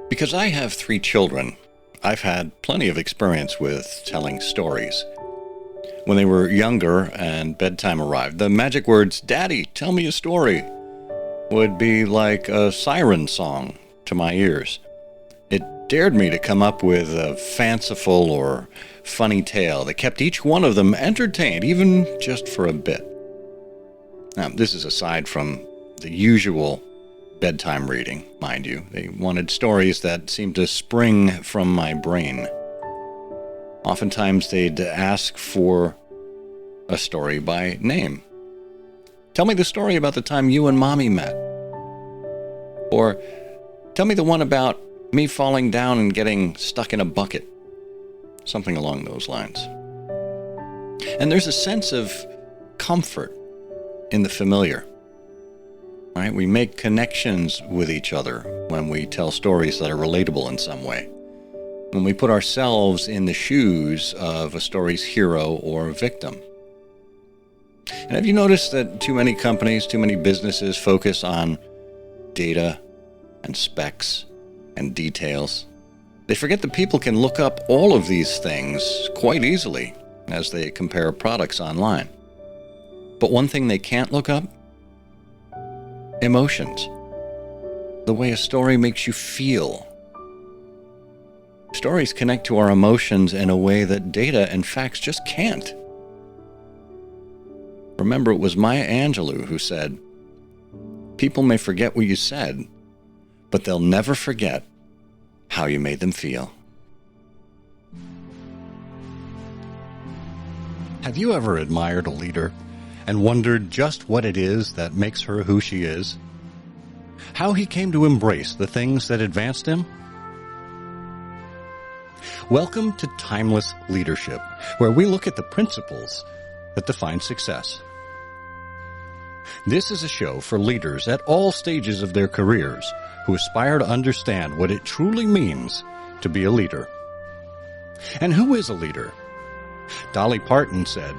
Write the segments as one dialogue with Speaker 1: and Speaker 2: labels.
Speaker 1: Because I have 3 children, I've had plenty of experience with telling stories. When they were younger and bedtime arrived, the magic words, "Daddy, tell me a story," would be like a siren song to my ears. It dared me to come up with a fanciful or funny tale that kept each one of them entertained, even just for a bit. Now, this is aside from the usual bedtime reading, mind you. They wanted stories that seemed to spring from my brain. Oftentimes they'd ask for a story by name. "Tell me the story about the time you and Mommy met." Or, "Tell me the one about me falling down and getting stuck in a bucket." Something along those lines. And there's a sense of comfort in the familiar. Right? We make connections with each other when we tell stories that are relatable in some way. When we put ourselves in the shoes of a story's hero or victim. And have you noticed that too many companies, too many businesses focus on data and specs and details? They forget that people can look up all of these things quite easily as they compare products online. But one thing they can't look up? Emotions. The way a story makes you feel. Stories connect to our emotions in a way that data and facts just can't. Remember, it was Maya Angelou who said, "People may forget what you said, but they'll never forget how you made them feel." Have you ever admired a leader and wondered just what it is that makes her who she is? How he came to embrace the things that advanced him? Welcome to Timeless Leadership, where we look at the principles that define success. This is a show for leaders at all stages of their careers who aspire to understand what it truly means to be a leader. And who is a leader? Dolly Parton said,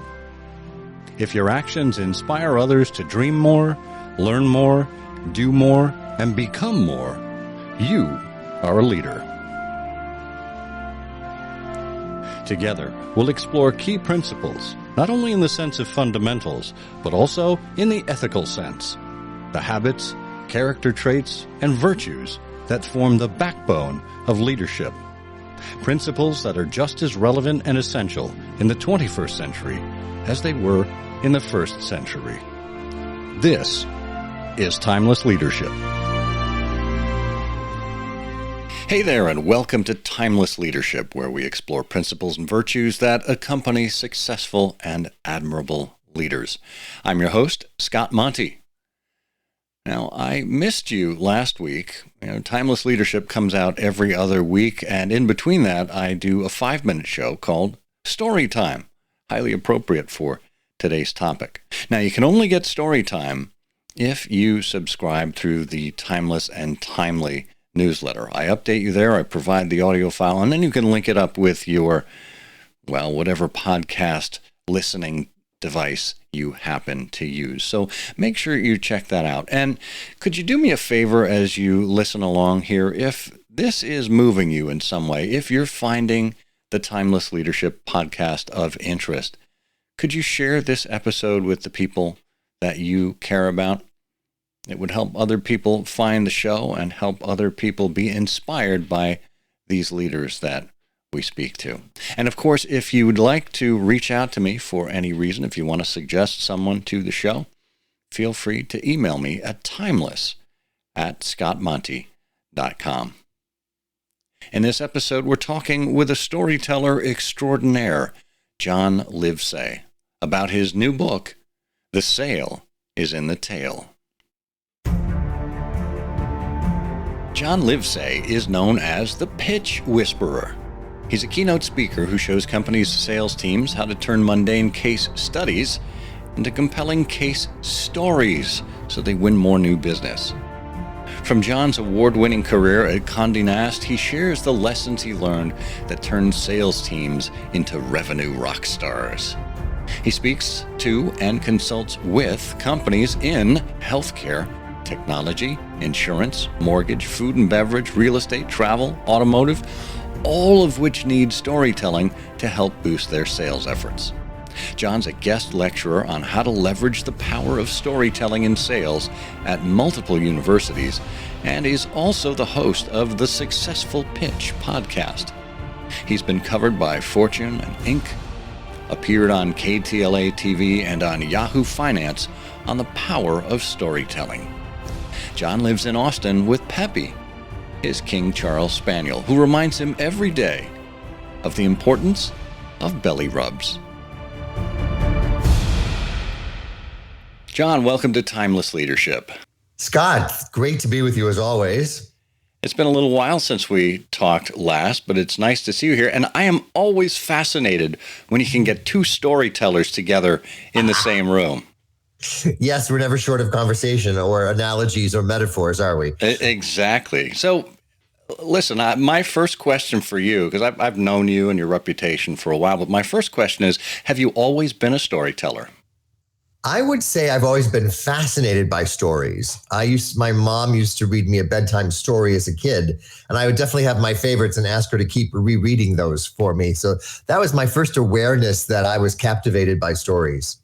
Speaker 1: "If your actions inspire others to dream more, learn more, do more, and become more, you are a leader." Together, we'll explore key principles, not only in the sense of fundamentals, but also in the ethical sense, the habits, character traits, and virtues that form the backbone of leadership. Principles that are just as relevant and essential in the 21st century as they were in the 1st century. This is Timeless Leadership. Hey there, and welcome to Timeless Leadership, where we explore principles and virtues that accompany successful and admirable leaders. I'm your host, Scott Monty. Now, I missed you last week. Timeless Leadership comes out every other week, and in between that, I do a 5-minute show called Story Time, highly appropriate for today's topic. Now, you can only get Story Time if you subscribe through the Timeless and Timely newsletter. I update you there, I provide the audio file, and then you can link it up with your, whatever podcast listening device you happen to use. So make sure you check that out. And could you do me a favor as you listen along here? If this is moving you in some way, if you're finding the Timeless Leadership podcast of interest, could you share this episode with the people that you care about? It would help other people find the show and help other people be inspired by these leaders that we speak to. And of course, if you would like to reach out to me for any reason, if you want to suggest someone to the show, feel free to email me at timeless@scottmonty.com. In this episode, we're talking with a storyteller extraordinaire, John Livesay, about his new book, The Sail is in the Tail. John Livesay is known as the Pitch Whisperer. He's a keynote speaker who shows companies' sales teams how to turn mundane case studies into compelling case stories so they win more new business. From John's award-winning career at Condé Nast, he shares the lessons he learned that turned sales teams into revenue rock stars. He speaks to and consults with companies in healthcare, technology, insurance, mortgage, food and beverage, real estate, travel, automotive, all of which need storytelling to help boost their sales efforts. John's a guest lecturer on how to leverage the power of storytelling in sales at multiple universities, and is also the host of the Successful Pitch podcast. He's been covered by Fortune and Inc., appeared on KTLA TV and on Yahoo Finance on the power of storytelling. John lives in Austin with Peppy, his King Charles Spaniel, who reminds him every day of the importance of belly rubs. John, welcome to Timeless Leadership.
Speaker 2: Scott, great to be with you as always.
Speaker 1: It's been a little while since we talked last, but it's nice to see you here. And I am always fascinated when you can get two storytellers together in the same room.
Speaker 2: Yes, we're never short of conversation or analogies or metaphors, are we?
Speaker 1: Exactly. So, listen, my first question for you, because I've known you and your reputation for a while, but my first question is, have you always been a storyteller?
Speaker 2: I would say I've always been fascinated by stories. My mom used to read me a bedtime story as a kid, and I would definitely have my favorites and ask her to keep rereading those for me. So that was my first awareness that I was captivated by stories.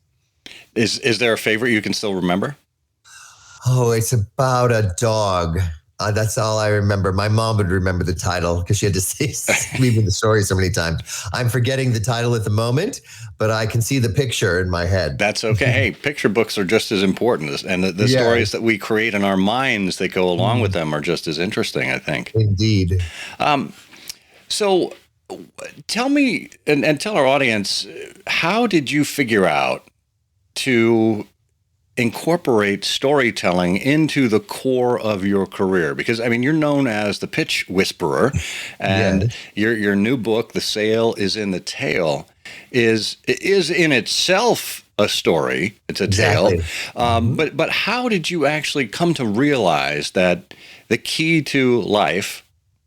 Speaker 1: Is there a favorite you can still remember?
Speaker 2: Oh, it's about a dog. That's all I remember. My mom would remember the title because she had to read me the story so many times. I'm forgetting the title at the moment, but I can see the picture in my head.
Speaker 1: That's okay. Hey, picture books are just as important, and the stories that we create in our minds that go along with them are just as interesting, I think.
Speaker 2: Indeed.
Speaker 1: So tell me and tell our audience, how did you figure out to incorporate storytelling into the core of your career? Because, I mean, you're known as the pitch whisperer, and your new book, The Sale is in the Tale, is in itself a story. It's a tale. But how did you actually come to realize that the key to life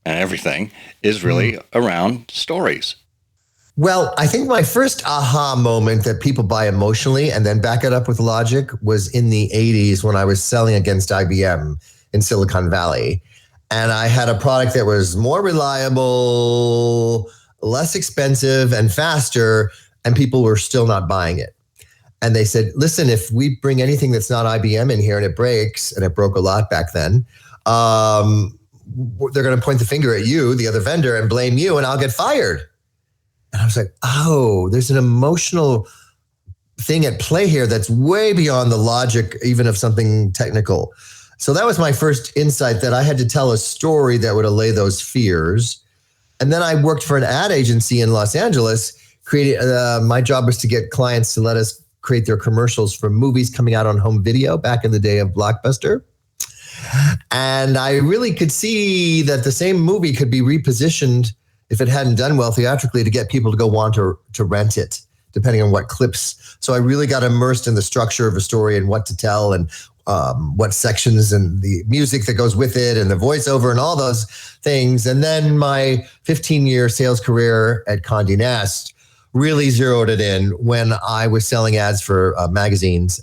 Speaker 1: and everything is really around stories?
Speaker 2: Well, I think my first aha moment that people buy emotionally and then back it up with logic was in the 80s when I was selling against IBM in Silicon Valley. And I had a product that was more reliable, less expensive, and faster, and people were still not buying it. And they said, listen, if we bring anything that's not IBM in here and it breaks, and it broke a lot back then, they're going to point the finger at you, the other vendor, and blame you, and I'll get fired. And I was like, oh, there's an emotional thing at play here that's way beyond the logic, even of something technical. So that was my first insight, that I had to tell a story that would allay those fears. And then I worked for an ad agency in Los Angeles. My job was to get clients to let us create their commercials for movies coming out on home video back in the day of Blockbuster. And I really could see that the same movie could be repositioned if it hadn't done well theatrically to get people to go want to rent it, depending on what clips. So I really got immersed in the structure of a story and what to tell and what sections and the music that goes with it and the voiceover and all those things. And then my 15-year sales career at Condé Nast really zeroed it in when I was selling ads for magazines.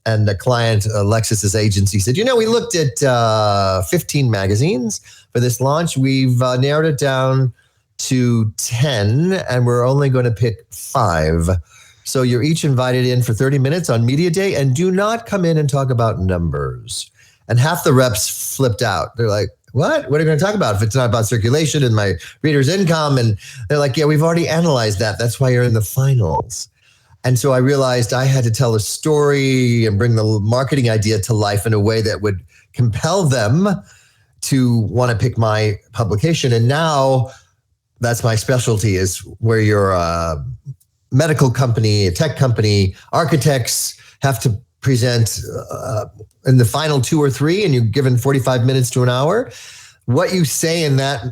Speaker 2: And the client, Lexus's agency, said, we looked at 15 magazines for this launch. We've narrowed it down to 10, and we're only going to pick 5. So you're each invited in for 30 minutes on media day, and do not come in and talk about numbers. And half the reps flipped out. They're like, what are you going to talk about if it's not about circulation and my reader's income? And they're like, yeah, we've already analyzed that. That's why you're in the finals. And so I realized I had to tell a story and bring the marketing idea to life in a way that would compel them to want to pick my publication. And now that's my specialty, is where you're a medical company, a tech company, architects have to present in the final 2 or 3, and you're given 45 minutes to an hour. What you say in that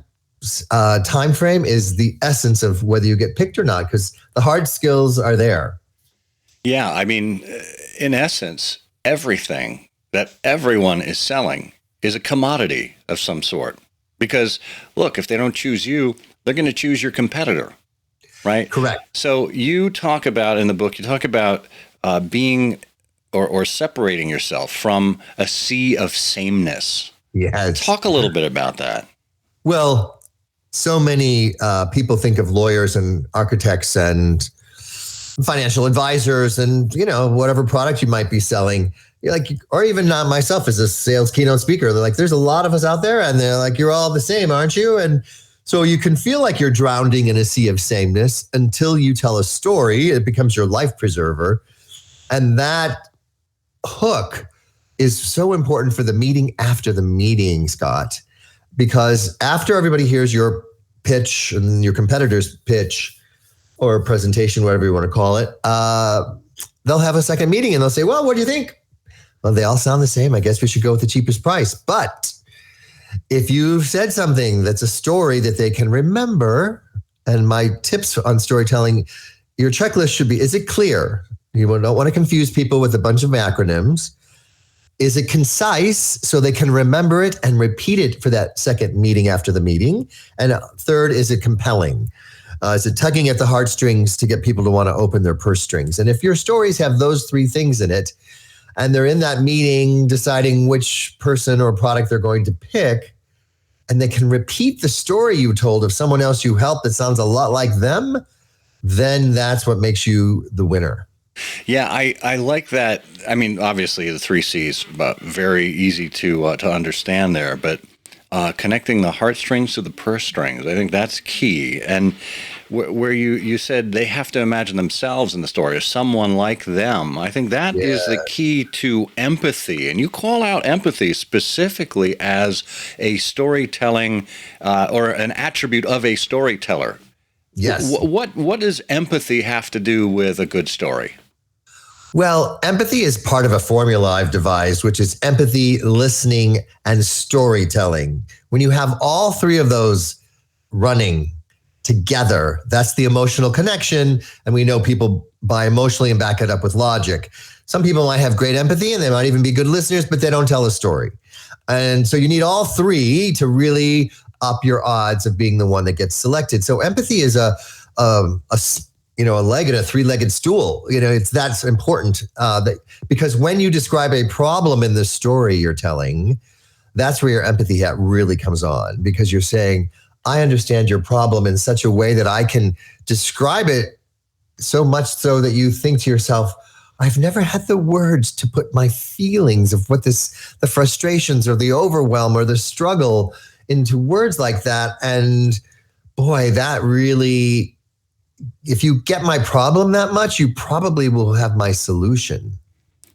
Speaker 2: time frame is the essence of whether you get picked or not, because the hard skills are there.
Speaker 1: Yeah, I mean, in essence, everything that everyone is selling is a commodity of some sort. Because, look, if they don't choose you, they're going to choose your competitor, right?
Speaker 2: Correct.
Speaker 1: So you talk about, in the book, being or separating yourself from a sea of sameness.
Speaker 2: Yes.
Speaker 1: Talk a little bit about that.
Speaker 2: Well, so many people think of lawyers and architects and financial advisors and, whatever product you might be selling. You're like, or even not myself as a sales keynote speaker. They're like, there's a lot of us out there, and they're like, you're all the same, aren't you? And so you can feel like you're drowning in a sea of sameness until you tell a story. It becomes your life preserver. And that hook is so important for the meeting after the meeting, Scott, because after everybody hears your pitch and your competitor's pitch or presentation, whatever you want to call it, they'll have a second meeting and they'll say, well, what do you think? Well, they all sound the same. I guess we should go with the cheapest price. But if you've said something that's a story that they can remember, and my tips on storytelling, your checklist should be, is it clear? You don't want to confuse people with a bunch of acronyms. Is it concise so they can remember it and repeat it for that second meeting after the meeting? And third, is it compelling? Is it tugging at the heartstrings to get people to want to open their purse strings? And if your stories have those three things in it, and they're in that meeting deciding which person or product they're going to pick, and they can repeat the story you told of someone else you helped that sounds a lot like them, then that's what makes you the winner.
Speaker 1: Yeah, I like that. I mean, obviously the 3 C's, but very easy to understand there. But connecting the heartstrings to the purse strings, I think that's key. And where you said they have to imagine themselves in the story, or someone like them, I think that is the key to empathy. And you call out empathy specifically as a storytelling or an attribute of a storyteller.
Speaker 2: Yes.
Speaker 1: What does empathy have to do with a good story?
Speaker 2: Well, empathy is part of a formula I've devised, which is empathy, listening, and storytelling. When you have all three of those running together, that's the emotional connection. And we know people buy emotionally and back it up with logic. Some people might have great empathy and they might even be good listeners, but they don't tell a story. And so you need all three to really up your odds of being the one that gets selected. So empathy is a leg in a three-legged stool. That's important because when you describe a problem in the story you're telling, that's where your empathy hat really comes on, because you're saying, I understand your problem in such a way that I can describe it so much so that you think to yourself, I've never had the words to put my feelings of the frustrations or the overwhelm or the struggle into words like that. And boy, that really, if you get my problem that much, you probably will have my solution.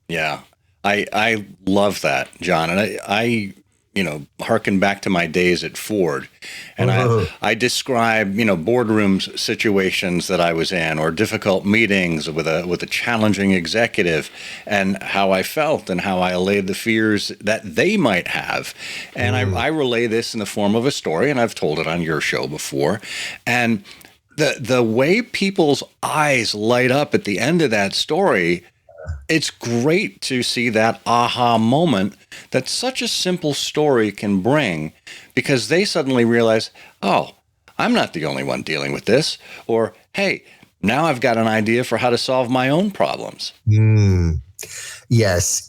Speaker 2: Yeah.
Speaker 1: I love that, John. And I harken back to my days at Ford, and I describe, boardroom situations that I was in, or difficult meetings with a challenging executive, and how I felt and how I allayed the fears that they might have. And I relay this in the form of a story, and I've told it on your show before. And the way people's eyes light up at the end of that story, it's great to see that aha moment that such a simple story can bring, because they suddenly realize, oh, I'm not the only one dealing with this, or, hey, now I've got an idea for how to solve my own problems.
Speaker 2: Yes,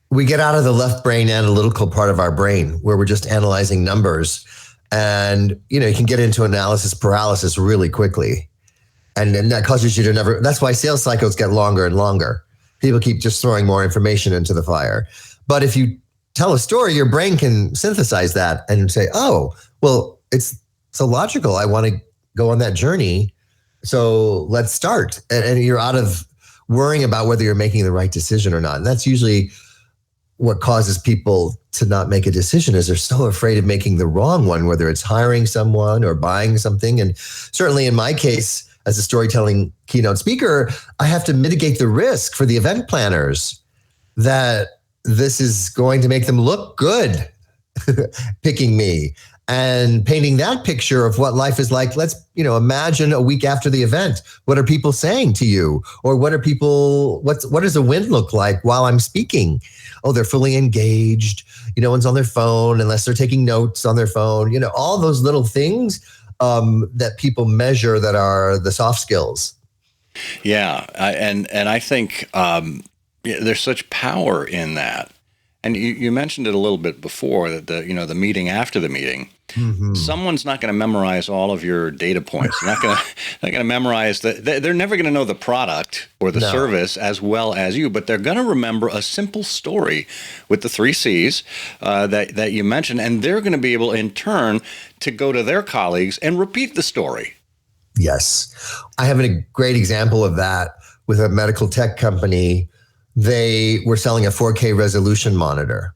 Speaker 2: we get out of the left brain analytical part of our brain where we're just analyzing numbers, and you can get into analysis paralysis really quickly. And then that causes you to that's why sales cycles get longer and longer. People keep just throwing more information into the fire. But if you tell a story, your brain can synthesize that and say, oh, well, it's so logical. I want to go on that journey. So let's start. And you're out of worrying about whether you're making the right decision or not. And that's usually what causes people to not make a decision, is they're so afraid of making the wrong one, whether it's hiring someone or buying something. And certainly in my case, as a storytelling keynote speaker, I have to mitigate the risk for the event planners that this is going to make them look good picking me and painting that picture of what life is like. Let's, imagine a week after the event. What are people saying to you? Or what does the wind look like while I'm speaking? Oh, they're fully engaged. No one's on their phone unless they're taking notes on their phone. All those little things that people measure that are the soft skills.
Speaker 1: Yeah. And I think Yeah, there's such power in that. And you mentioned it a little bit before, that the meeting after the meeting,
Speaker 2: Mm-hmm.
Speaker 1: someone's not going to memorize all of your data points. They're not going to memorize they're never going to know the product or the
Speaker 2: No.
Speaker 1: service as well as you, but they're going to remember a simple story with the 3 C's that you mentioned, and they're going to be able in turn to go to their colleagues and repeat the story.
Speaker 2: Yes. I have a great example of that with a medical tech company. They were selling a 4K resolution monitor.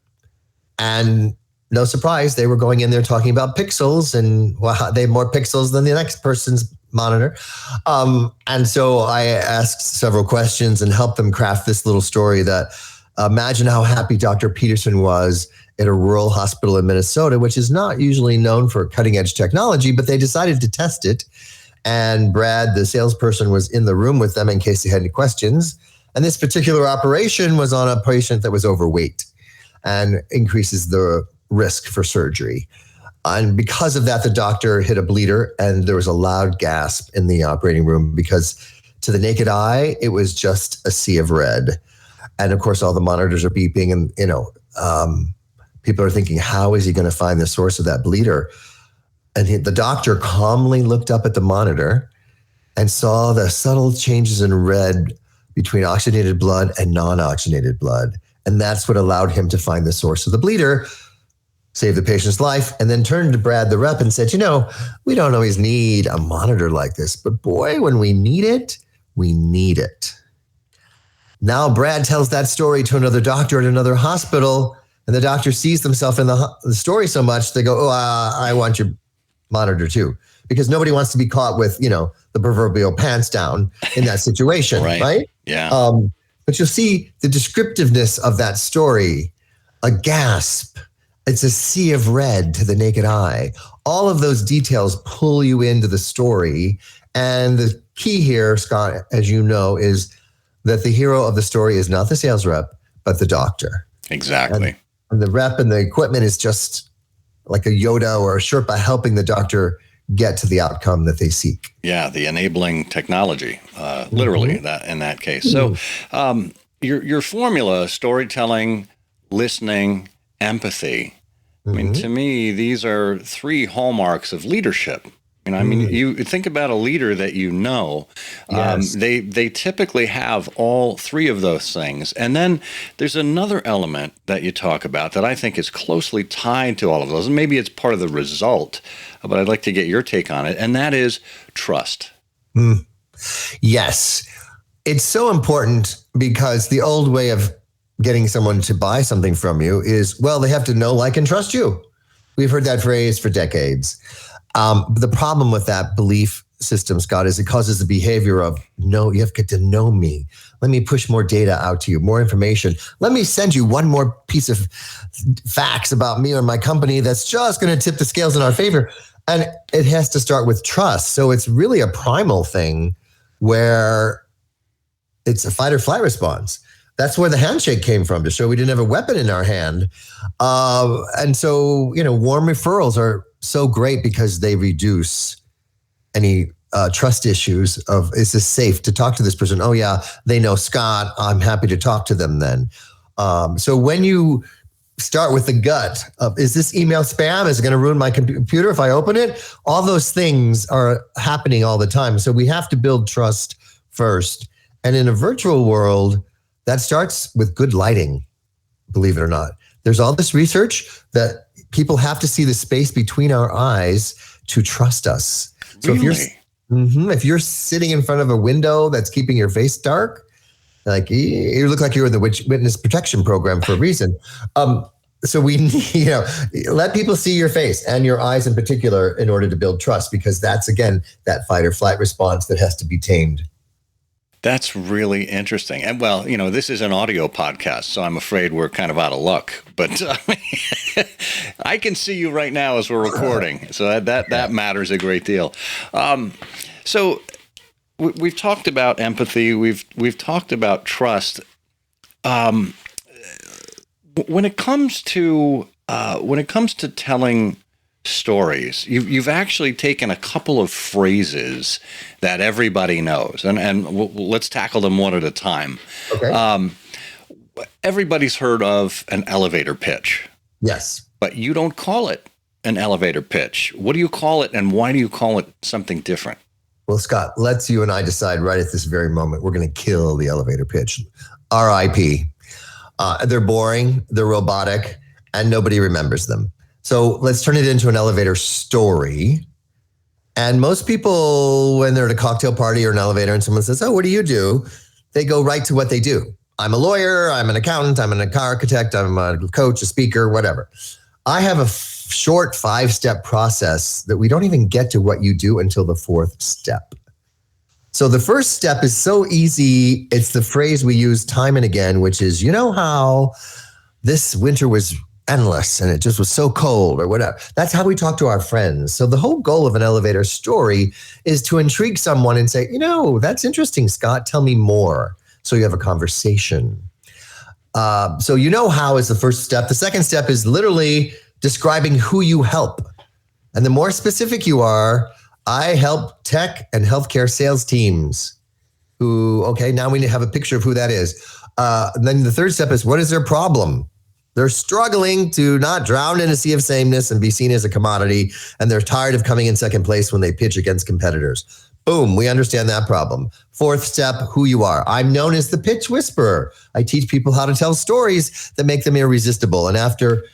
Speaker 2: And no surprise, they were going in there talking about pixels, and wow, they have more pixels than the next person's monitor. And so I asked several questions and helped them craft this little story that imagine how happy Dr. Peterson was at a rural hospital in Minnesota, which is not usually known for cutting edge technology, but they decided to test it. And Brad, the salesperson, was in the room with them in case they had any questions. And this particular operation was on a patient that was overweight and increases the risk for surgery. And because of that, the doctor hit a bleeder, and there was a loud gasp in the operating room because to the naked eye, it was just a sea of red. And of course, all the monitors are beeping, and people are thinking, how is he going to find the source of that bleeder? And the doctor calmly looked up at the monitor and saw the subtle changes in red between oxygenated blood and non-oxygenated blood. And that's what allowed him to find the source of the bleeder, save the patient's life, and then turned to Brad, the rep, and said, we don't always need a monitor like this, but boy, when we need it, we need it. Now Brad tells that story to another doctor at another hospital, and the doctor sees themselves in the story so much, they go, I want your monitor too. Because nobody wants to be caught with, the proverbial pants down in that situation, right?
Speaker 1: Yeah.
Speaker 2: But you'll see the descriptiveness of that story, a gasp, it's a sea of red to the naked eye. All of those details pull you into the story. And the key here, Scott, as you know, is that the hero of the story is not the sales rep, but the doctor.
Speaker 1: Exactly.
Speaker 2: And the rep and the equipment is just like a Yoda or a Sherpa helping the doctor get to the outcome that they seek.
Speaker 1: Yeah, the enabling technology, literally that in that case. So your formula, storytelling, listening, empathy, I mean, to me, these are 3 hallmarks of leadership. I mean, you think about a leader that
Speaker 2: Yes.
Speaker 1: they typically have all 3 of those things. And then there's another element that you talk about that I think is closely tied to all of those. And maybe it's part of the result, but I'd like to get your take on it. And that is trust.
Speaker 2: Yes. It's so important because the old way of getting someone to buy something from you is, well, they have to know, like, and trust you. We've heard that phrase for decades. The problem with that belief system, Scott, is it causes the behavior of, no, you have to get to know me. Let me push more data out to you, more information. Let me send you one more piece of facts about me or my company that's just going to tip the scales in our favor. And it has to start with trust. So it's really a primal thing where it's a fight or flight response. That's where the handshake came from, to show we didn't have a weapon in our hand. And so, warm referrals are so great because they reduce any trust issues of, is this safe to talk to this person? Oh yeah, they know Scott. I'm happy to talk to them then. So when you start with the gut of, is this email spam? Is it going to ruin my computer if I open it? All those things are happening all the time. So we have to build trust first. And in a virtual world, that starts with good lighting, believe it or not. There's all this research that people have to see the space between our eyes to trust us. So
Speaker 1: Really?
Speaker 2: if you're sitting in front of a window that's keeping your face dark, like you look like you're in the witness protection program for a reason. So we need, let people see your face and your eyes in particular in order to build trust, because that's, again, that fight or flight response that has to be tamed.
Speaker 1: That's really interesting. And well, this is an audio podcast, so I'm afraid we're kind of out of luck. But I can see you right now as we're recording, so that matters a great deal. So we've talked about empathy. We've talked about trust. When it comes to telling stories, you've actually taken a couple of phrases that everybody knows, and let's tackle them one at a time.
Speaker 2: Okay.
Speaker 1: everybody's heard of an elevator pitch.
Speaker 2: Yes.
Speaker 1: But you don't call it an elevator pitch. What do you call it, and why do you call it something different?
Speaker 2: Well, Scott, let's you and I decide right at this very moment, we're going to kill the elevator pitch. RIP. They're boring, they're robotic, and nobody remembers them. So let's turn it into an elevator story. And most people, when they're at a cocktail party or an elevator and someone says, oh, what do you do? They go right to what they do. I'm a lawyer, I'm an accountant, I'm an architect, I'm a coach, a speaker, whatever. I have a short 5-step process that we don't even get to what you do until the 4th step. So the first step is so easy. It's the phrase we use time and again, which is, you know how this winter was endless and it just was so cold or whatever. That's how we talk to our friends. So the whole goal of an elevator story is to intrigue someone and say, you know, that's interesting, Scott, tell me more. So you have a conversation. So you know how is the first step. The second step is literally describing who you help. And the more specific you are, I help tech and healthcare sales teams who, okay, now we have a picture of who that is. And then the third step is, what is their problem? They're struggling to not drown in a sea of sameness and be seen as a commodity. And they're tired of coming in second place when they pitch against competitors. Boom, we understand that problem. Fourth step, who you are. I'm known as the pitch whisperer. I teach people how to tell stories that make them irresistible. And after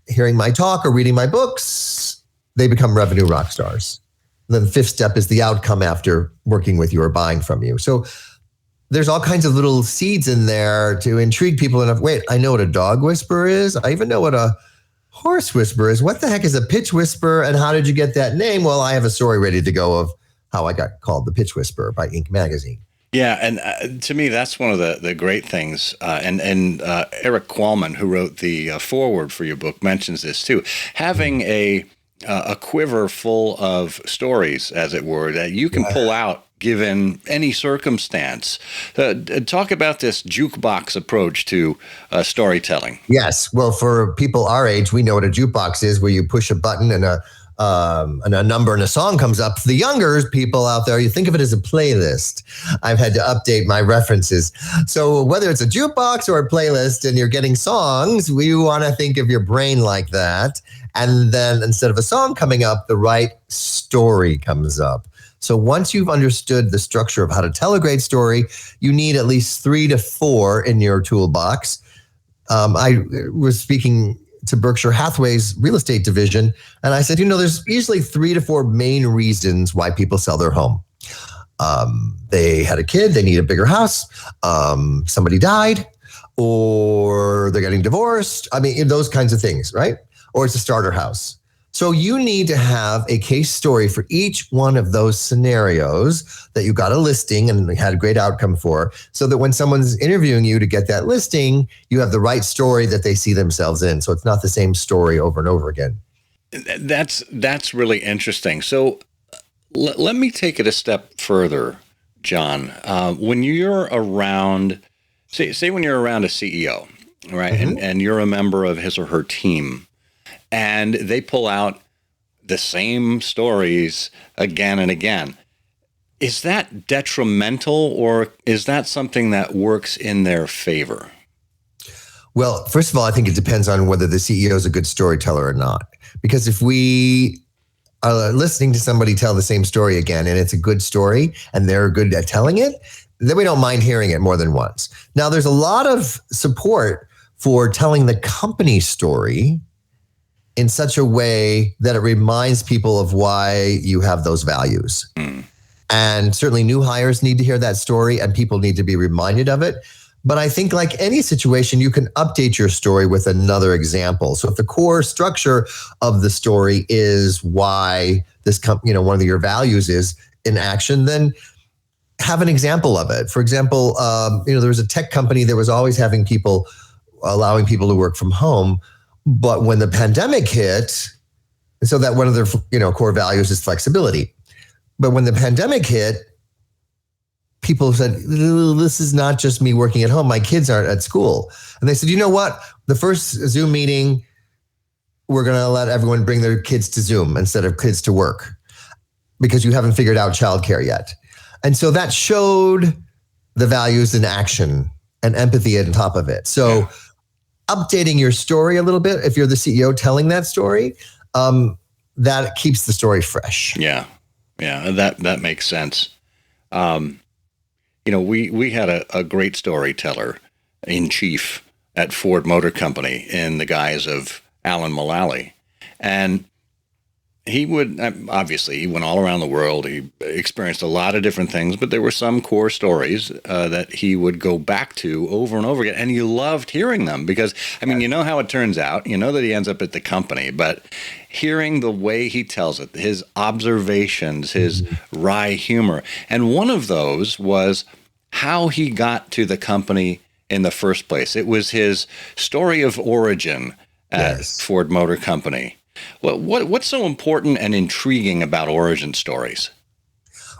Speaker 2: hearing my talk or reading my books, they become revenue rock stars. And then the fifth step is the outcome after working with you or buying from you. So there's all kinds of little seeds in there to intrigue people enough. Wait, I know what a dog whisperer is. I even know what a horse whisperer is. What the heck is a pitch whisperer, and how did you get that name? Well, I have a story ready to go of how I got called the Pitch Whisperer by Inc. magazine.
Speaker 1: Yeah, and to me, that's one of the great things. And Eric Qualman, who wrote the foreword for your book, mentions this too. Having a quiver full of stories, as it were, that you can pull out given any circumstance. Talk about this jukebox approach to storytelling.
Speaker 2: Yes. Well, for people our age, we know what a jukebox is, where you push a button and a number and a song comes up. For the younger people out there, you think of it as a playlist. I've had to update my references. So whether it's a jukebox or a playlist and you're getting songs, we want to think of your brain like that. And then instead of a song coming up, the right story comes up. So once you've understood the structure of how to tell a great story, you need at least 3 to 4 in your toolbox. I was speaking to Berkshire Hathaway's real estate division, and I said, you know, there's usually 3 to 4 main reasons why people sell their home. They had a kid, they need a bigger house, somebody died, or they're getting divorced. I mean, those kinds of things, right? Or it's a starter house. So you need to have a case story for each one of those scenarios that you got a listing and had a great outcome for, so that when someone's interviewing you to get that listing, you have the right story that they see themselves in. So it's not the same story over and over again.
Speaker 1: That's really interesting. So let me take it a step further, John. When you're around, say when you're around a CEO, right, and you're a member of his or her team, and they pull out the same stories again and again, is that detrimental, or is that something that works in their favor?
Speaker 2: Well, first of all, I think it depends on whether the CEO is a good storyteller or not. Because if we are listening to somebody tell the same story again, and it's a good story, and they're good at telling it, then we don't mind hearing it more than once. Now, there's a lot of support for telling the company story in such a way that it reminds people of why you have those values. And certainly new hires need to hear that story, and people need to be reminded of it. But I think like any situation, you can update your story with another example. So if the core structure of the story is why this company, one of your values is in action, then have an example of it. For example, there was a tech company that was always allowing people to work from home. But when the pandemic hit, so that one of their core values is flexibility. But when the pandemic hit, people said, this is not just me working at home. My kids aren't at school. And they said, you know what? The first Zoom meeting, we're going to let everyone bring their kids to Zoom instead of kids to work, because you haven't figured out childcare yet. And so that showed the values in action. and empathy on top of it. So updating your story a little bit, if you're the CEO telling that story, that keeps the story fresh.
Speaker 1: Yeah. That makes sense. We had a great storyteller in chief at Ford Motor Company in the guise of Alan Mullally. And he would, obviously, he went all around the world. He experienced a lot of different things, but there were some core stories that he would go back to over and over again. And you loved hearing them because, you know how it turns out. You know that he ends up at the company, but hearing the way he tells it, his observations, his wry humor. And one of those was how he got to the company in the first place. It was his story of origin at Ford Motor Company. Well, what's so important and intriguing about origin stories?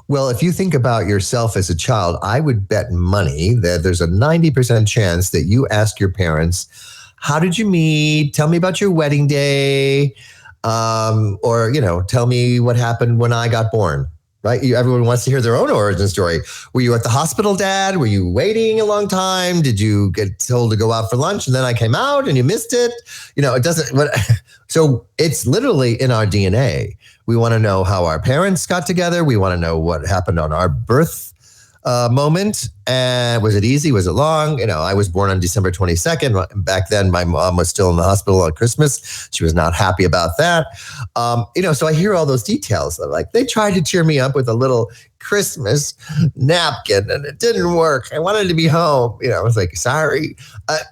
Speaker 2: Well, if you think about yourself as a child, I would bet money that there's a 90% chance that you ask your parents, how did you meet? Tell me about your wedding day. Or, tell me what happened when I got born. Right? Everyone wants to hear their own origin story. Were you at the hospital, Dad? Were you waiting a long time? Did you get told to go out for lunch and then I came out and you missed it? It doesn't. So it's literally in our DNA. We want to know how our parents got together. We want to know what happened on our birth moment. And was it easy? Was it long? I was born on December 22nd. Back then, my mom was still in the hospital on Christmas. She was not happy about that. So I hear all those details. Like, they tried to cheer me up with a little Christmas napkin and it didn't work. I wanted to be home. I was like, sorry.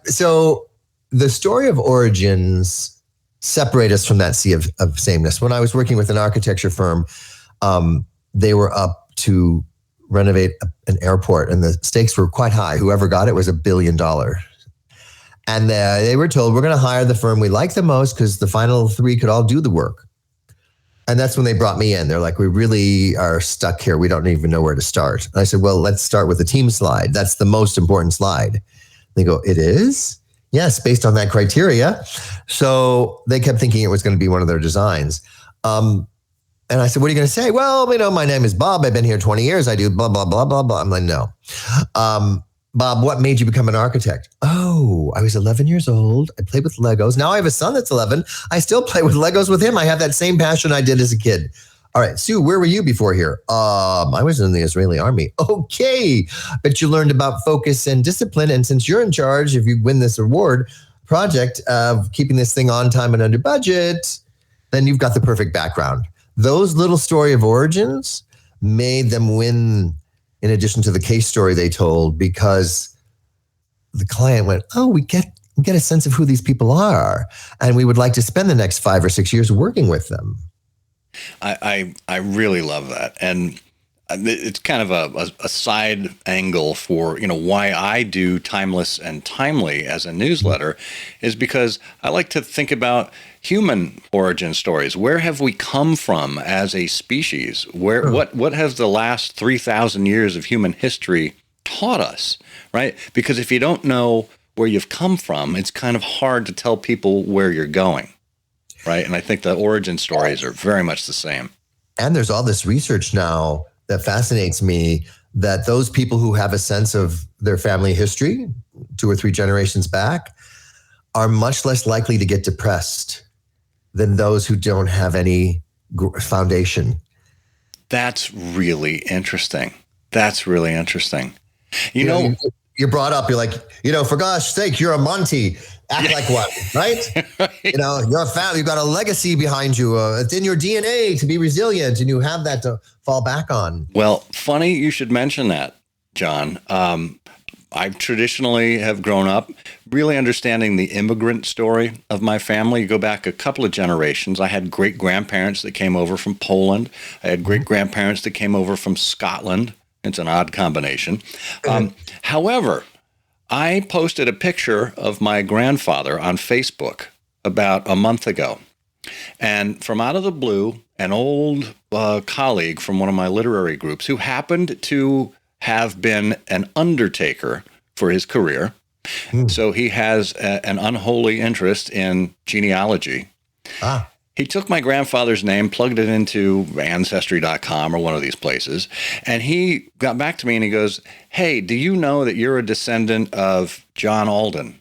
Speaker 2: So the story of origins separate us from that sea of sameness. When I was working with an architecture firm, they were up to renovate an airport and the stakes were quite high. Whoever got it was $1 billion. And they were told, we're going to hire the firm we like the most because the final three could all do the work. And that's when they brought me in. They're like, we really are stuck here. We don't even know where to start. And I said, well, let's start with the team slide. That's the most important slide. They go, it is? Yes, based on that criteria. So they kept thinking it was going to be one of their designs. And I said, what are you going to say? Well, my name is Bob. I've been here 20 years. I do blah, blah, blah, blah, blah. I'm like, no. Bob, what made you become an architect? Oh, I was 11 years old. I played with Legos. Now I have a son that's 11. I still play with Legos with him. I have that same passion I did as a kid. All right, Sue, where were you before here? I was in the Israeli army. Okay, but you learned about focus and discipline. And since you're in charge, if you win this award project of keeping this thing on time and under budget, then you've got the perfect background. Those little story of origins made them win in addition to the case story they told because the client went, oh, we get a sense of who these people are. And we would like to spend the next 5 or 6 years working with them.
Speaker 1: I really love that. And it's kind of a side angle for, why I do Timeless and Timely as a newsletter is because I like to think about human origin stories. Where have we come from as a species? What has the last 3,000 years of human history taught us, right? Because if you don't know where you've come from, it's kind of hard to tell people where you're going, right? And I think the origin stories are very much the same.
Speaker 2: And there's all this research now that fascinates me that those people who have a sense of their family history 2 or 3 generations back are much less likely to get depressed than those who don't have any foundation.
Speaker 1: That's really interesting.
Speaker 2: You're brought up, you're like, for gosh sake, you're a Monty. Act like one, right?
Speaker 1: Right.
Speaker 2: You're a family, you've got a legacy behind you. It's in your DNA to be resilient, and you have that to fall back on.
Speaker 1: Well, funny you should mention that, John. I traditionally have grown up really understanding the immigrant story of my family. You go back a couple of generations. I had great-grandparents that came over from Poland. I had great-grandparents that came over from Scotland. It's an odd combination. However, I posted a picture of my grandfather on Facebook about a month ago. And from out of the blue, an old colleague from one of my literary groups who happened to have been an undertaker for his career. So he has an unholy interest in genealogy. He took my grandfather's name, plugged it into Ancestry.com or one of these places, and he got back to me and he goes, "Hey, do you know that you're a descendant of John Alden?"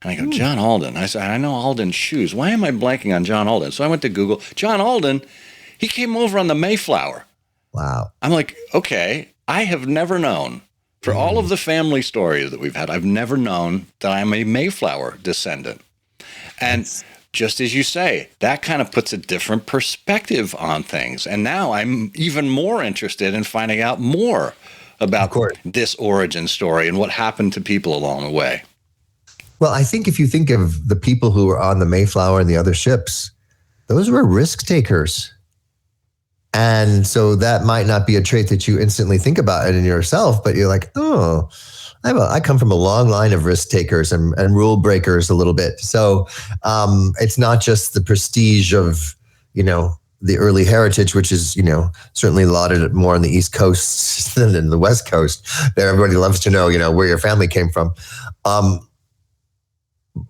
Speaker 1: And I go, "John Alden?" I said, "I know Alden's shoes. Why am I blanking on John Alden?" So I went to Google. John Alden, he came over on the Mayflower.
Speaker 2: Wow.
Speaker 1: I'm like, okay, I have never known, for all of the family stories that we've had, I've never known that I'm a Mayflower descendant. And just as you say, that kind of puts a different perspective on things. And now I'm even more interested in finding out more about this origin story and what happened to people along the way.
Speaker 2: Well, I think if you think of the people who were on the Mayflower and the other ships, those were risk takers. And so that might not be a trait that you instantly think about it in yourself, but you're like, oh, I come from a long line of risk takers and rule breakers a little bit. So it's not just the prestige of, the early heritage, which is, certainly lauded more on the East Coast than in the West Coast. There, everybody loves to know, where your family came from.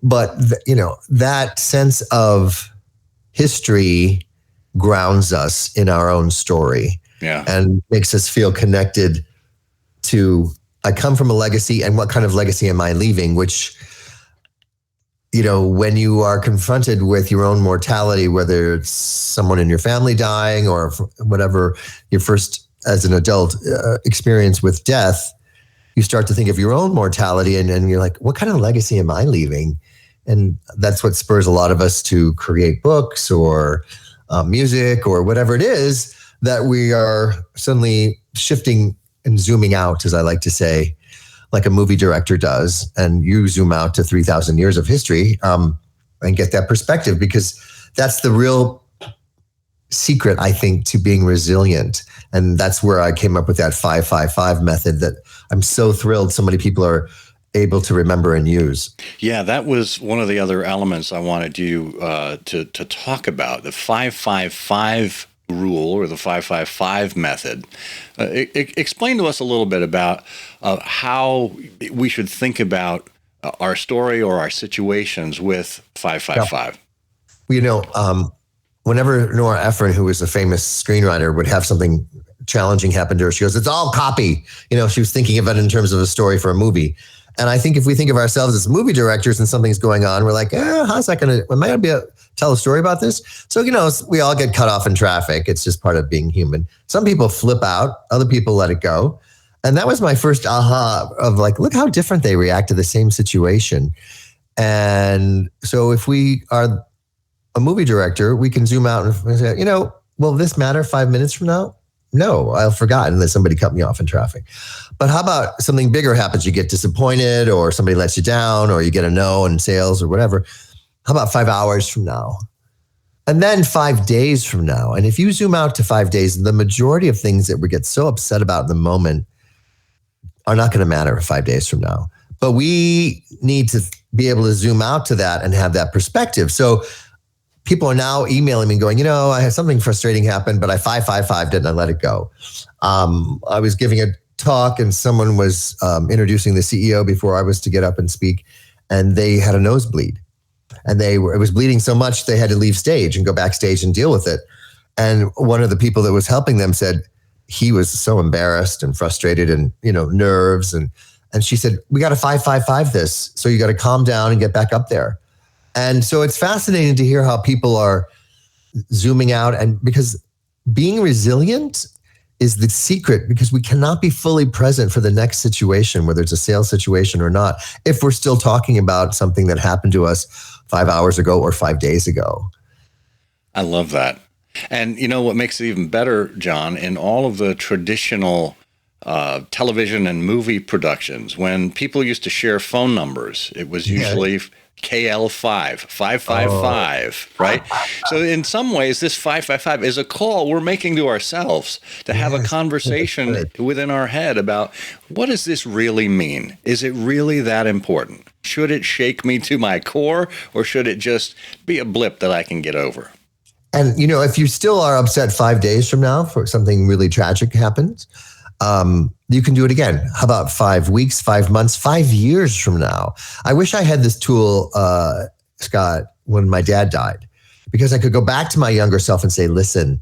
Speaker 2: But that sense of history grounds us in our own story, and makes us feel connected to, I come from a legacy, and what kind of legacy am I leaving? Which, when you are confronted with your own mortality, whether it's someone in your family dying or whatever your first, as an adult, experience with death, you start to think of your own mortality, and you're like, what kind of legacy am I leaving? And that's what spurs a lot of us to create books or music or whatever it is, that we are suddenly shifting and zooming out, as I like to say, like a movie director does. And you zoom out to 3,000 years of history and get that perspective, because that's the real secret, I think, to being resilient. And that's where I came up with that 5-5-5 method that I'm so thrilled so many people are able to remember and use. Yeah,
Speaker 1: that was one of the other elements I wanted you to talk about, the 5-5-5 rule or the 5-5-5 method. Explain to us a little bit about how we should think about our story or our situations with 5-5-5.
Speaker 2: Well, whenever Nora Ephron, who was a famous screenwriter, would have something challenging happen to her, she goes, "It's all copy." She was thinking of it in terms of a story for a movie. And I think if we think of ourselves as movie directors and something's going on, we're like, how's that going to, am I going to be able to tell a story about this? So, we all get cut off in traffic. It's just part of being human. Some people flip out, other people let it go. And that was my first aha of like, look how different they react to the same situation. And so if we are a movie director, we can zoom out and say, will this matter 5 minutes from now? No, I'll forgotten that somebody cut me off in traffic. But how about something bigger happens? You get disappointed, or somebody lets you down, or you get a no in sales or whatever. How about 5 hours from now? And then 5 days from now. And if you zoom out to 5 days, the majority of things that we get so upset about in the moment are not going to matter 5 days from now. But we need to be able to zoom out to that and have that perspective. So people are now emailing me going, I had something frustrating happen, but I 5-5-5'd it and I let it go. I was giving a talk and someone was introducing the CEO before I was to get up and speak, and they had a nosebleed. And it was bleeding so much they had to leave stage and go backstage and deal with it. And one of the people that was helping them said he was so embarrassed and frustrated and, nerves. And she said, we got to 5-5-5 this. So you got to calm down and get back up there. And so it's fascinating to hear how people are zooming out, and because being resilient is the secret, because we cannot be fully present for the next situation, whether it's a sales situation or not, if we're still talking about something that happened to us 5 hours ago or 5 days ago.
Speaker 1: I love that. And what makes it even better, John, in all of the traditional television and movie productions, when people used to share phone numbers, it was usually KL5, 555, right? So in some ways, this 555 is a call we're making to ourselves to have a conversation within our head about, what does this really mean? Is it really that important? Should it shake me to my core, or should it just be a blip that I can get over?
Speaker 2: And, if you still are upset 5 days from now for something really tragic happens, you can do it again. How about 5 weeks, 5 months, 5 years from now? I wish I had this tool, Scott, when my dad died, because I could go back to my younger self and say, listen,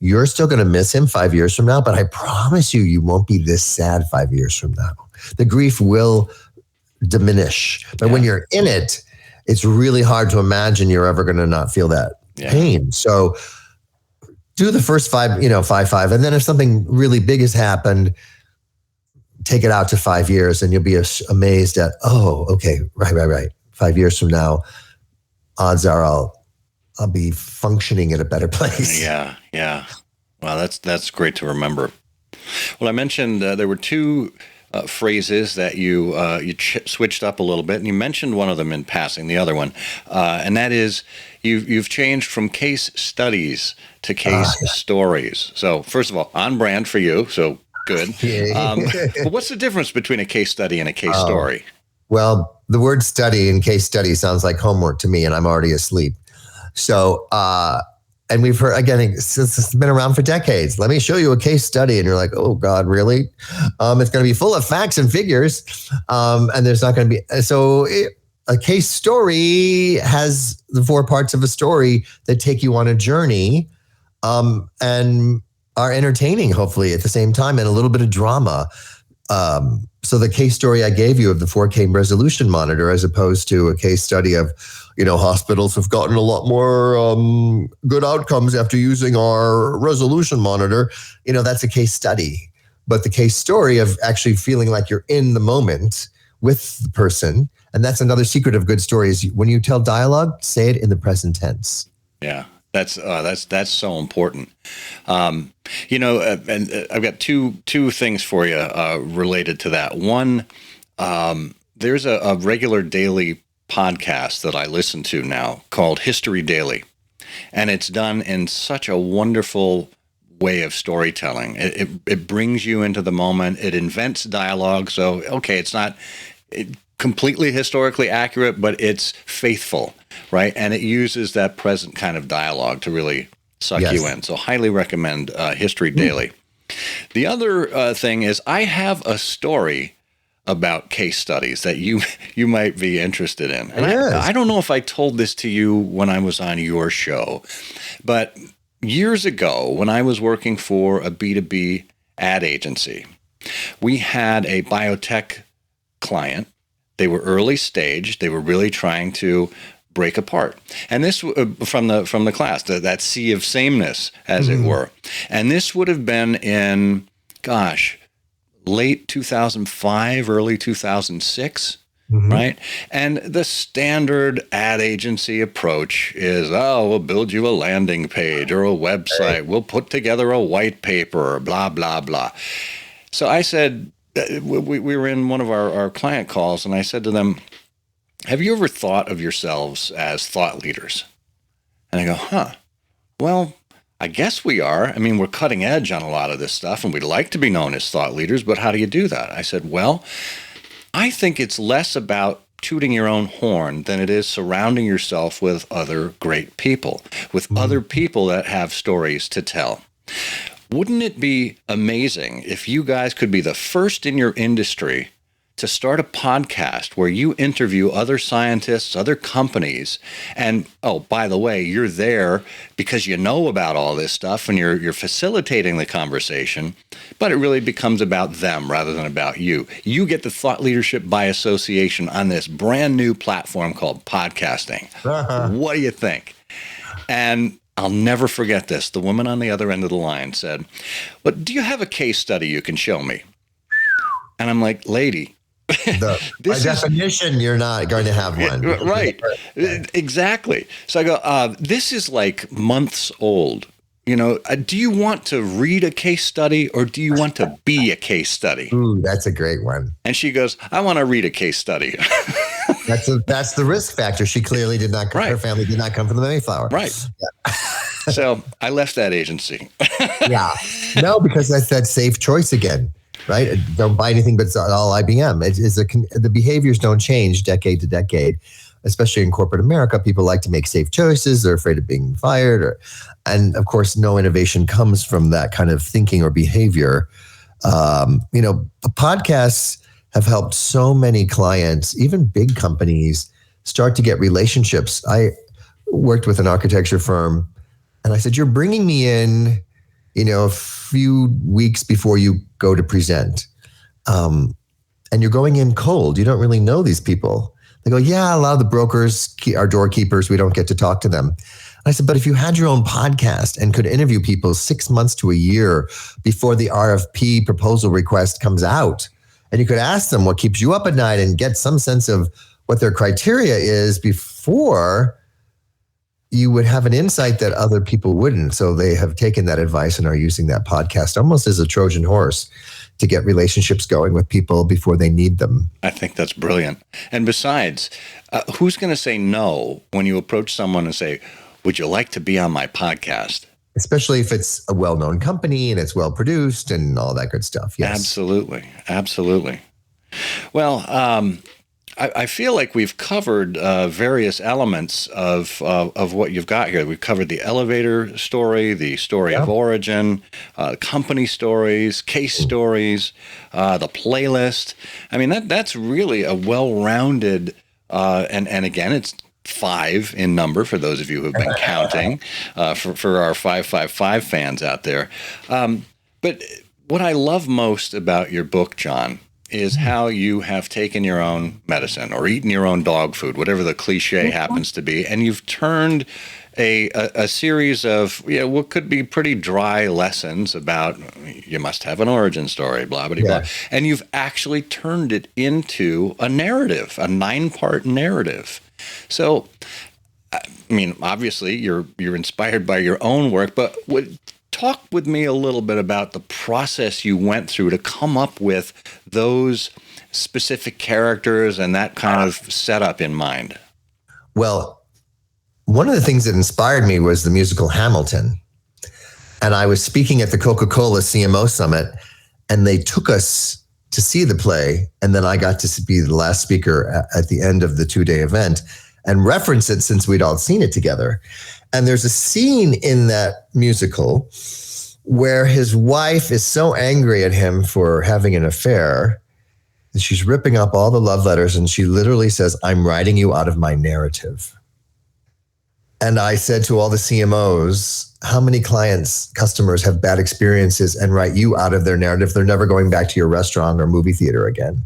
Speaker 2: you're still going to miss him 5 years from now, but I promise you, you won't be this sad 5 years from now. The grief will diminish. But when you're in it, it's really hard to imagine you're ever going to not feel that pain. So do the first 5, 5. And then if something really big has happened, take it out to 5 years and you'll be amazed at, oh, okay, right. 5 years from now, odds are I'll be functioning in a better place.
Speaker 1: Yeah. Well, that's great to remember. Well, I mentioned there were two phrases that you switched up a little bit, and you mentioned one of them in passing, the other one, and that is you've changed from case studies to case stories. So first of all, on brand for you, so good. But what's the difference between a case study and a case story?
Speaker 2: Well, the word study and case study sounds like homework to me, and I'm already asleep. So, and we've heard, again, it's been around for decades. Let me show you a case study. And you're like, oh God, really? It's going to be full of facts and figures. And there's not going to be, a case story has the 4 parts of a story that take you on a journey, and are entertaining, hopefully at the same time, and a little bit of drama. So the case story I gave you of the 4K resolution monitor, as opposed to a case study of, hospitals have gotten a lot more good outcomes after using our resolution monitor. That's a case study. But the case story of actually feeling like you're in the moment with the person, and that's another secret of good stories. When you tell dialogue, say it in the present tense.
Speaker 1: Yeah. That's so important. And I've got two things for you related to that. One, there's a regular daily podcast that I listen to now called History Daily, and it's done in such a wonderful way of storytelling. It brings you into the moment. It invents dialogue. So, okay, it's not completely historically accurate, but it's faithful, right? And it uses that present kind of dialogue to really suck you in. So highly recommend History Daily. The other thing is I have a story about case studies that you might be interested in. And I don't know if I told this to you when I was on your show, but years ago when I was working for a B2B ad agency, we had a biotech client. They were early stage. They were really trying to break apart. And this from the class, that sea of sameness, as it were. And this would have been in, late 2005, early 2006, right? And the standard ad agency approach is, we'll build you a landing page or a website. We'll put together a white paper, blah, blah, blah. So I said, we were in one of our client calls, and I said to them, have you ever thought of yourselves as thought leaders? And I go, well, I guess we are. I mean, we're cutting edge on a lot of this stuff, and we'd like to be known as thought leaders, but how do you do that? I said, well, I think it's less about tooting your own horn than it is surrounding yourself with other great people, with other people that have stories to tell. Wouldn't it be amazing if you guys could be the first in your industry to start a podcast where you interview other scientists, other companies, and, oh, by the way, you're there because you know about all this stuff and you're facilitating the conversation, but it really becomes about them rather than about you. You get the thought leadership by association on this brand new platform called podcasting. What do you think? And I'll never forget this. The woman on the other end of the line said, but do you have a case study you can show me? And I'm like, lady,
Speaker 2: by definition, you're not going to have one.
Speaker 1: Right. Exactly. So I go, this is like months old. Do you want to read a case study or do you want to be a case study?
Speaker 2: Ooh, that's a great one.
Speaker 1: And she goes, I want to read a case study.
Speaker 2: That's the risk factor. She clearly did not, her family did not come from the Mayflower.
Speaker 1: Right. Yeah. So I left that agency.
Speaker 2: Yeah. No, because that's that safe choice again. Right? Don't buy anything but all IBM. The behaviors don't change decade to decade, especially in corporate America. People like to make safe choices. They're afraid of being fired. And of course, no innovation comes from that kind of thinking or behavior. Podcasts have helped so many clients, even big companies, start to get relationships. worked with an architecture firm. And I said, you're bringing me in, a few weeks before you go to present. And you're going in cold. You don't really know these people. They go, yeah, a lot of the brokers are doorkeepers. We don't get to talk to them. I said, but if you had your own podcast and could interview people 6 months to a year before the RFP proposal request comes out, and you could ask them what keeps you up at night and get some sense of what their criteria is before, you would have an insight that other people wouldn't. So they have taken that advice and are using that podcast almost as a Trojan horse to get relationships going with people before they need them.
Speaker 1: I think that's brilliant. And besides, who's going to say no when you approach someone and say, would you like to be on my podcast?
Speaker 2: Especially if it's a well-known company and it's well-produced and all that good stuff. Yes.
Speaker 1: Absolutely. Absolutely. Well, I feel like we've covered various elements of what you've got here. We've covered the elevator story, the story of origin, company stories, case stories, the playlist. I mean, that's really a well-rounded, and again, it's 5 in number for those of you who have been counting, for our 555 fans out there. But what I love most about your book, John, is how you have taken your own medicine or eaten your own dog food, whatever the cliche happens to be, and you've turned a series of what could be pretty dry lessons about you must have an origin story, blah, blah, blah, and you've actually turned it into a narrative, a 9-part narrative. So, I mean, obviously, you're inspired by your own work, but talk with me a little bit about the process you went through to come up with those specific characters and that kind of setup in mind.
Speaker 2: Well, one of the things that inspired me was the musical Hamilton. And I was speaking at the Coca-Cola CMO Summit, and they took us to see the play. And then I got to be the last speaker at the end of the 2-day event and reference it since we'd all seen it together. And there's a scene in that musical where his wife is so angry at him for having an affair that she's ripping up all the love letters, and she literally says, I'm writing you out of my narrative. And I said to all the CMOs, how many customers have bad experiences and write you out of their narrative? They're never going back to your restaurant or movie theater again.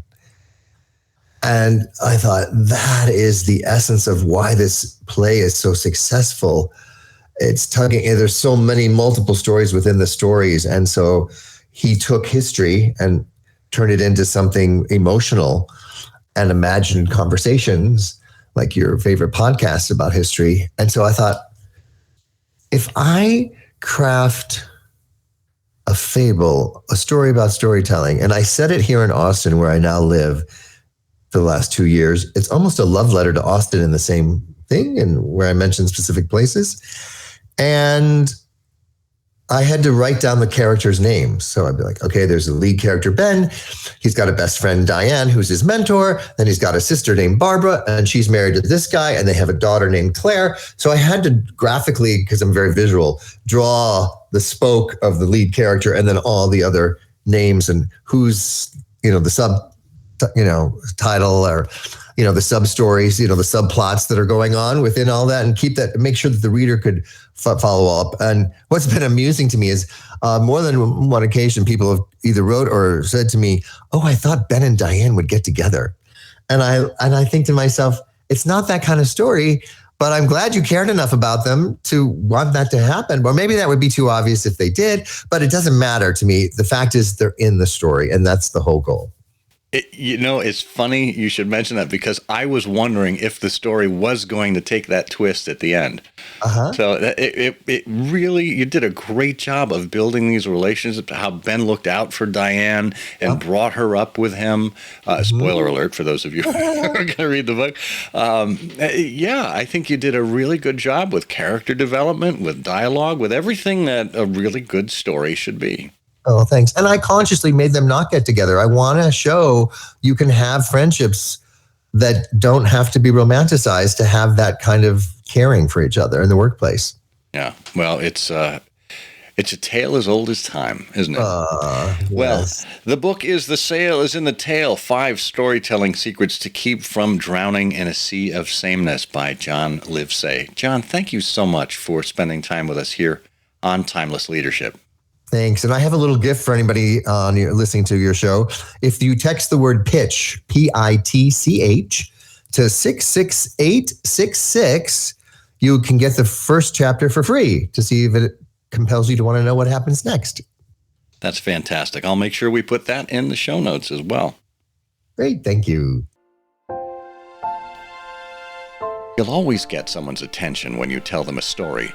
Speaker 2: And I thought that is the essence of why this play is so successful. It's tugging, there's so many multiple stories within the stories. And so he took history and turned it into something emotional and imagined conversations like your favorite podcast about history. And so I thought, if I craft a fable, a story about storytelling, and I said it here in Austin where I now live for the last 2 years, it's almost a love letter to Austin in the same thing, and where I mentioned specific places. And I had to write down the character's names. So I'd be like, okay, there's a lead character, Ben. He's got a best friend, Diane, who's his mentor. Then he's got a sister named Barbara, and she's married to this guy, and they have a daughter named Claire. So I had to graphically, because I'm very visual, draw the spoke of the lead character and then all the other names and who's, the sub, title or, the sub stories, the subplots that are going on within all that, and make sure that the reader could follow up. And what's been amusing to me is more than one occasion, people have either wrote or said to me, oh, I thought Ben and Diane would get together. And I think to myself, it's not that kind of story, but I'm glad you cared enough about them to want that to happen. Or maybe that would be too obvious if they did, but it doesn't matter to me. The fact is they're in the story, and that's the whole goal.
Speaker 1: It's funny you should mention that, because I was wondering if the story was going to take that twist at the end. So it really, you did a great job of building these relationships, how Ben looked out for Diane and brought her up with him. Spoiler alert for those of you who are going to read the book. I think you did a really good job with character development, with dialogue, with everything that a really good story should be.
Speaker 2: Oh, thanks. And I consciously made them not get together. I want to show you can have friendships that don't have to be romanticized to have that kind of caring for each other in the workplace.
Speaker 1: Yeah. Well, It's a tale as old as time, isn't it? Well,
Speaker 2: Yes.
Speaker 1: the book is The Sail is in the Tail, 5 Storytelling Secrets to Keep from Drowning in a Sea of Sameness by John Livesay. John, thank you so much for spending time with us here on Timeless Leadership.
Speaker 2: Thanks. And I have a little gift for anybody listening to your show. If you text the word pitch, PITCH, to 66866, you can get the first chapter for free to see if it compels you to want to know what happens next.
Speaker 1: That's fantastic. I'll make sure we put that in the show notes as well.
Speaker 2: Great. Thank you.
Speaker 1: You'll always get someone's attention when you tell them a story.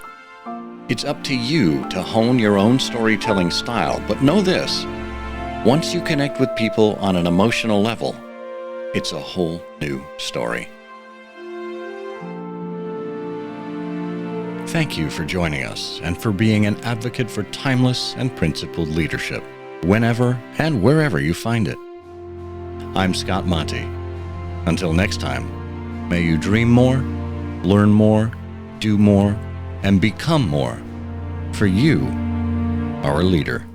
Speaker 1: It's up to you to hone your own storytelling style, but know this: once you connect with people on an emotional level, it's a whole new story. Thank you for joining us and for being an advocate for timeless and principled leadership, whenever and wherever you find it. I'm Scott Monty. Until next time, may you dream more, learn more, do more, and become more, for you are a leader.